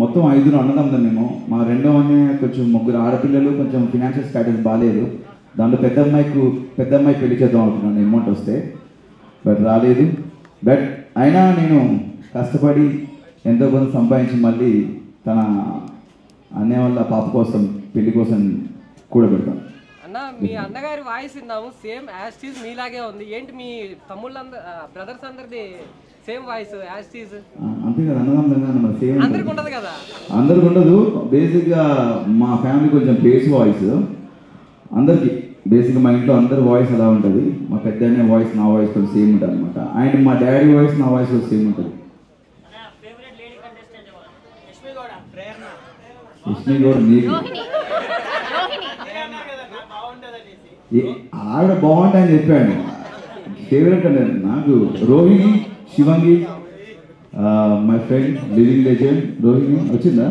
మొత్తం 5 అన్నదమ్ములం మేము. మా రెండో అన్నయ్య కొంచెం 3 ఆడపిల్లలు, కొంచెం ఫినాన్షియల్ స్టేటస్ బాగాలేదు. దాంట్లో పెద్ద అమ్మాయి పెళ్లి చేద్దాం అనుకున్నాను అమౌంట్ వస్తే, బట్ రాలేదు. బట్ అయినా నేను కష్టపడి ఎంతో కొంత సంపాదించి మళ్ళీ తన అన్నయ్య వాళ్ళ పాప కోసం పెళ్లి కోసం కూడబెడతాను. అన్న మీ అన్నగారి వాయిస్ విన్నాము, సేమ్ యాజ్ టీజ్ మీలాగే ఉంది. ఏంటి మీ బ్రదర్స్ అందరిది సేమ్ వాయిస్ యాజ్ టీజ్? అంతే కదా, అన్నదమ్ములంగా సేమ్ అందరికి ఉండదు కదా. అందరికి ఉండదు. బేసిక్గా మా ఫ్యామిలీ కొంచెం బేస్ వాయిస్ అందరికి. బేసిక్గా మా ఇంట్లో అందరి వాయిస్ అలా ఉంటుంది. మా పెద్దనే వాయిస్ నా వాయిస్ కొంచెం సేమ్ ఉంటుంది అనమాట. అండ్ మా డాడీ వాయిస్ నా వాయిస్ కూడా సేమ్ ఉంటుంది. యష్మి గౌడ్ నీకు ఆవిడ బాగుంటాయని చెప్పాడు. ఫేవరెట్ అంటే నాకు Rohini, Shivangi, my friend living legend Rohini వచ్చిందా?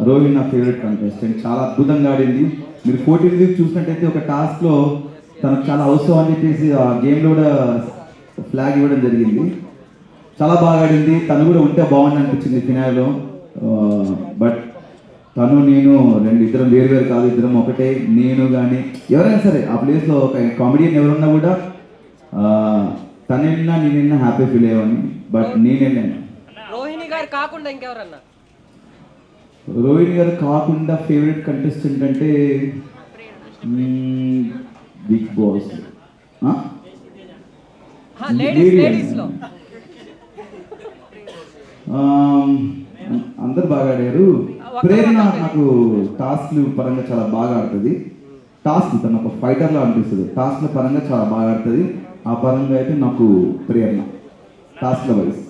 రోహిణి నా ఫేవరెట్ కంటెస్టెంట్. చాలా అద్భుతంగా ఆడింది. మీరు 14 వీక్ చూసినట్టయితే ఒక టాస్క్లో తనకు చాలా అవసరం అని చెప్పేసి ఆ గేమ్లో కూడా ఫ్లాగ్ ఇవ్వడం జరిగింది. చాలా బాగా ఆడింది. తను కూడా ఉంటే బాగుంది అనిపించింది ఫినాల్లో. బట్ తను నేను ఇద్దరం వేరు కాదు, ఇద్దరం ఒకటే. నేను కానీ ఎవరైనా సరే ఆ ప్లేస్లో ఒక కామెడియన్ ఎవరున్నా కూడా తను వెళ్ళినా నేను వెళ్ళినా హ్యాపీ ఫీల్ అయ్యాను. బట్ నేను వెళ్ళాను. రోహిణి గారు కాకుండా ఇంకెవరన్నా? రోహిణి గారు కాకుండా ఫేవరెట్ కంటెస్టెంట్ అంటే బిగ్ బాస్ అందరు బాగా ఆడారు. ప్రేరణ నాకు టాస్క్లు పరంగా చాలా బాగా ఆడుతుంది. టాస్క్ తను ఒక ఫైటర్లా అనిపిస్తుంది. టాస్క్ల పరంగా చాలా బాగా ఆడుతుంది. ఆ పరంగా అయితే నాకు ప్రేరణ టాస్క్ల వైజ్.